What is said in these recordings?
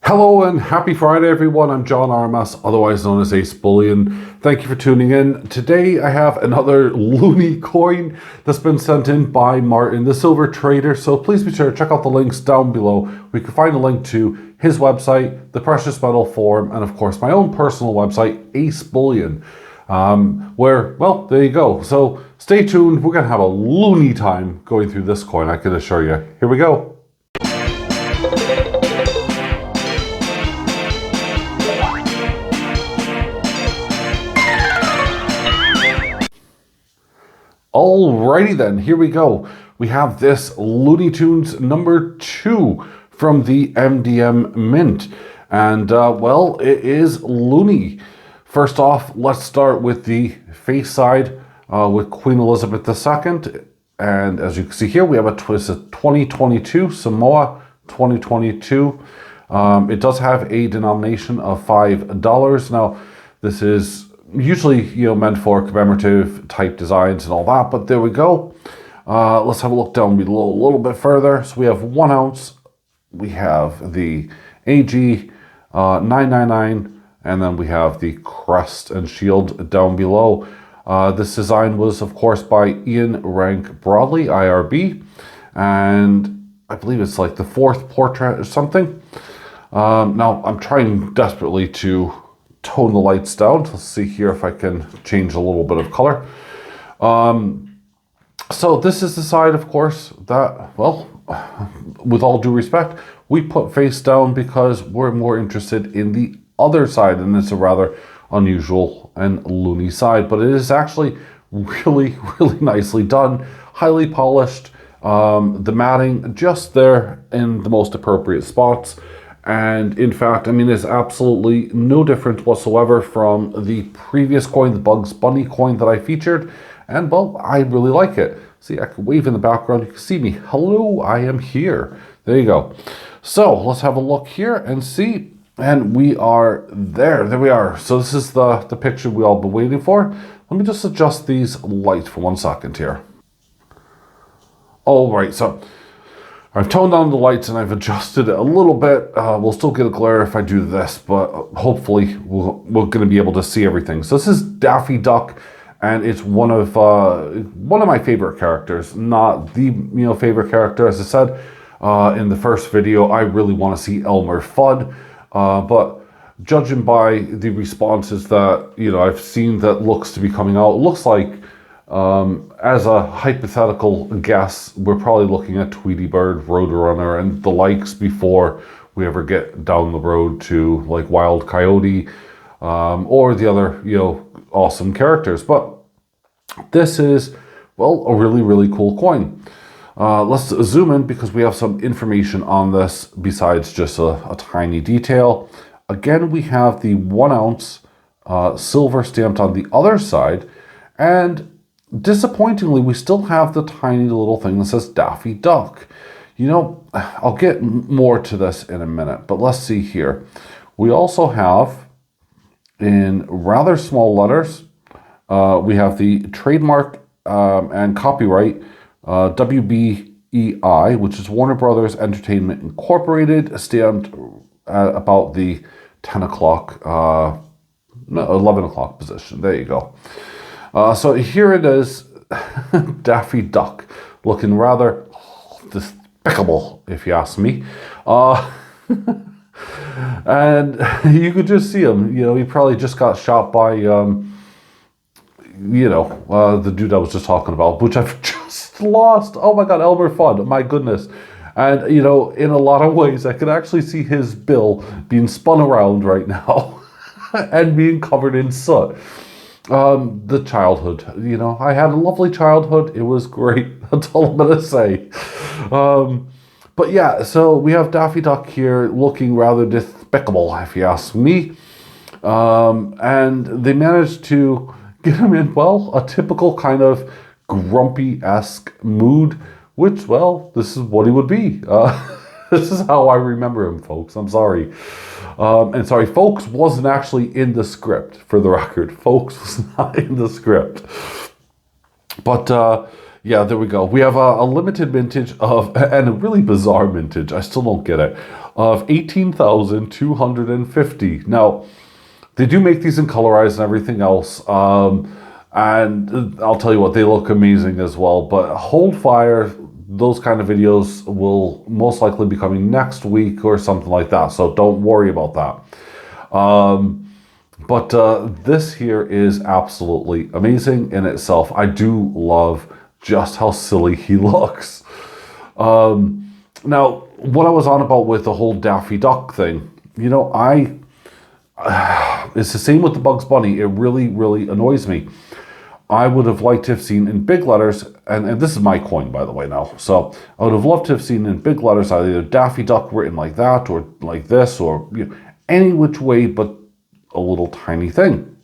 Hello and happy Friday, everyone. I'm John RMS, otherwise known as AceBullion. Thank you for tuning in. Today I have another Looney coin that's been sent in by Martin, the silver trader. So please be sure to check out the links down below. We can find a link to his website, the Precious Metal Forum, and of course my own personal website, AceBullion. Where, well, there you go. So stay tuned. We're going to have a Looney time going through this coin, I can assure you. Here we go. Alrighty then, here we go. We have this Looney Tunes number 2 from the MDM Mint. And, well, it is Looney. First off, let's start with the face side with Queen Elizabeth II. And as you can see here, we have a 2022 Samoa 2022. It does have a denomination of $5. Now, this is usually, meant for commemorative type designs and all that, but there we go. Let's have a look down below a little bit further. So we have 1 ounce, we have the AG 999, and then we have the crest and shield down below. This design was, of course, by Ian Rank Broadley, IRB, and I believe it's like the 4th portrait or something. Now, I'm trying desperately to tone the lights down. Let's see here if I can change a little bit of color. So this is the side, of course, that, well, with all due respect, we put face down because we're more interested in the other side, and it's a rather unusual and loony side, but it is actually really, really nicely done, highly polished, the matting just there in the most appropriate spots. And in fact, I mean, it's absolutely no different whatsoever from the previous coin, the Bugs Bunny coin that I featured. And well, I really like it. See, I can wave in the background. You can see me. Hello, I am here. There you go. So let's have a look here and see. And we are there. There we are. So this is the picture we all been waiting for. Let me just adjust these lights for 1 second here. All right, so I've toned down the lights and I've adjusted it a little bit. We'll still get a glare if I do this, but hopefully we're going to be able to see everything. So this is Daffy Duck, and it's one of my favorite characters. Not the favorite character, as I said in the first video. I really want to see Elmer Fudd, but judging by the responses that I've seen that looks to be coming out, it looks like, as a hypothetical guess, we're probably looking at Tweety Bird, Roadrunner, and the likes before we ever get down the road to like Wild Coyote, or the other, awesome characters. But this is, well, a really, really cool coin. Let's zoom in because we have some information on this besides just a tiny detail. Again, we have the 1 ounce silver stamped on the other side, and disappointingly, we still have the tiny little thing that says Daffy Duck. I'll get more to this in a minute, but let's see here. We also have, in rather small letters, we have the trademark and copyright WBEI, which is Warner Brothers Entertainment Incorporated, stamped at about the 10 o'clock, 11 o'clock position. There you go. So here it is, Daffy Duck, looking rather despicable, if you ask me. And you could just see him, he probably just got shot by, the dude I was just talking about, which I've just lost. Oh my God, Elmer Fudd, my goodness. And, in a lot of ways, I could actually see his bill being spun around right now and being covered in soot. The childhood, I had a lovely childhood. It was great. That's all I'm going to say. But yeah, so we have Daffy Duck here looking rather despicable, if you ask me. And they managed to get him in, well, a typical kind of grumpy-esque mood, which, well, this is what he would be. This is how I remember him, folks. I'm sorry. And sorry, folks wasn't actually in the script, for the record. Folks was not in the script. But yeah, there we go. We have a limited mintage of, and a really bizarre mintage, I still don't get it, of 18,250. Now, they do make these in colorized and everything else. And I'll tell you what, they look amazing as well. But hold fire, those kind of videos will most likely be coming next week or something like that. So don't worry about that. But this here is absolutely amazing in itself. I do love just how silly he looks. Now, what I was on about with the whole Daffy Duck thing, you know, it's the same with the Bugs Bunny. It really, really annoys me. I would have liked to have seen in big letters, and this is my coin, by the way, now. So I would have loved to have seen in big letters either Daffy Duck written like that, or like this, or you know, any which way but a little tiny thing.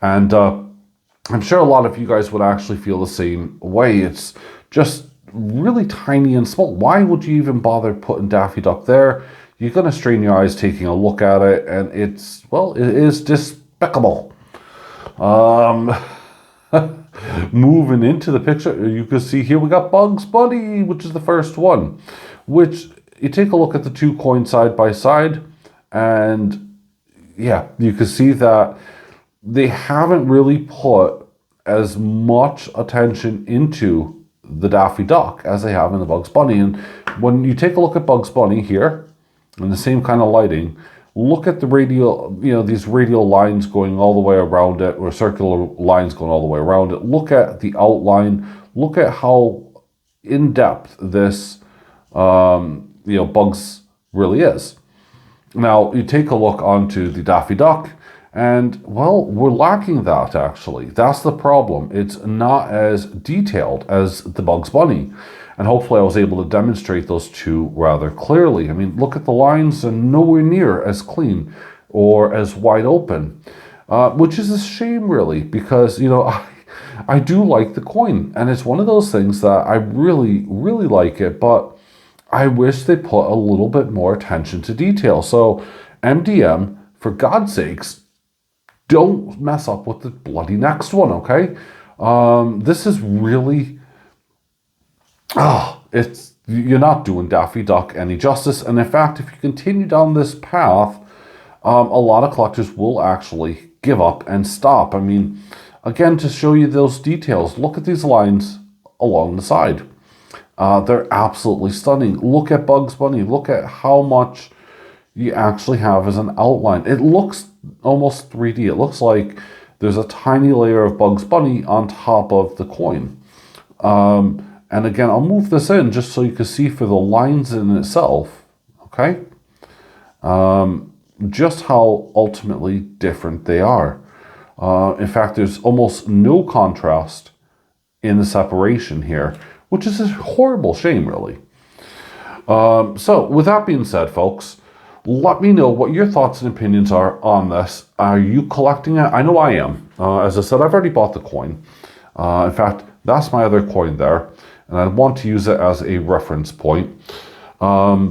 And I'm sure a lot of you guys would actually feel the same way. It's just really tiny and small. Why would you even bother putting Daffy Duck there? You're going to strain your eyes taking a look at it, and it's, well, it is despicable. Moving into the picture, you can see here we got Bugs Bunny, which is the first one. Which, you take a look at the two coins side by side, and yeah, you can see that they haven't really put as much attention into the Daffy Duck as they have in the Bugs Bunny. And when you take a look at Bugs Bunny here, in the same kind of lighting, look at the radial, you know, these radial lines going all the way around it, or circular lines going all the way around it. Look at the outline. Look at how in-depth this, you know, Bugs really is. Now, you take a look onto the Daffy Duck, and, well, we're lacking that, actually. That's the problem. It's not as detailed as the Bugs Bunny. And hopefully I was able to demonstrate those two rather clearly. I mean, look at the lines, and nowhere near as clean or as wide open, which is a shame, really, because, you know, I do like the coin, and it's one of those things that I really, really like it, but I wish they put a little bit more attention to detail. So, MDM, for God's sakes, don't mess up with the bloody next one, okay? This is really... you're not doing Daffy Duck any justice. And in fact, if you continue down this path, a lot of collectors will actually give up and stop. I mean, again, to show you those details, look at these lines along the side. They're absolutely stunning. Look at Bugs Bunny. Look at how much you actually have as an outline. It looks almost 3D. It looks like there's a tiny layer of Bugs Bunny on top of the coin. And again, I'll move this in just so you can see for the lines in itself, okay? Just how ultimately different they are. In fact, there's almost no contrast in the separation here, which is a horrible shame, really. So, with that being said, folks, let me know what your thoughts and opinions are on this. Are you collecting it? I know I am. As I said, I've already bought the coin. In fact, that's my other coin there. And I want to use it as a reference point. Yeah,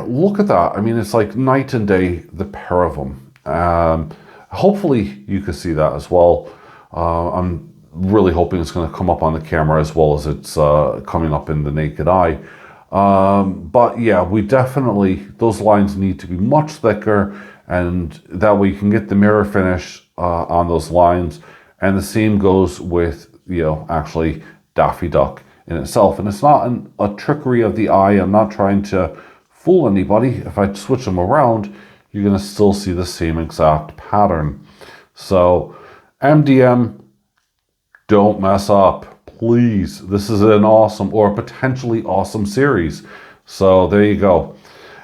look at that. I mean, it's like night and day, the pair of them. Hopefully you can see that as well. I'm really hoping it's going to come up on the camera as well as it's coming up in the naked eye. But yeah, we definitely, those lines need to be much thicker, and that way you can get the mirror finish on those lines. And the same goes with, you know, actually Daffy Duck in itself. And it's not a trickery of the eye. I'm not trying to fool anybody. If I switch them around, you're going to still see the same exact pattern. So, MDM, don't mess up. Please. This is an awesome or potentially awesome series. So, there you go.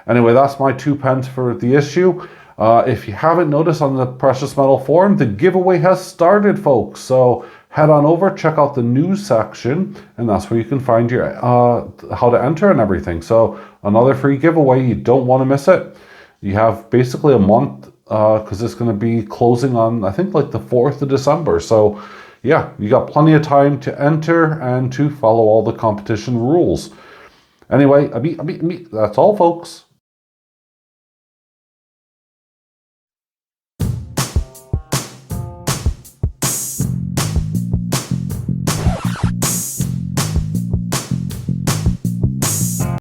Anyway, that's my 2 pence for the issue. If you haven't noticed on the Precious Metal Forum, the giveaway has started, folks. So head on over, check out the news section, and that's where you can find your how to enter and everything. So another free giveaway, you don't want to miss it. You have basically a month because it's going to be closing on, I think, like the 4th of December. So yeah, you got plenty of time to enter and to follow all the competition rules. Anyway, that's all, folks.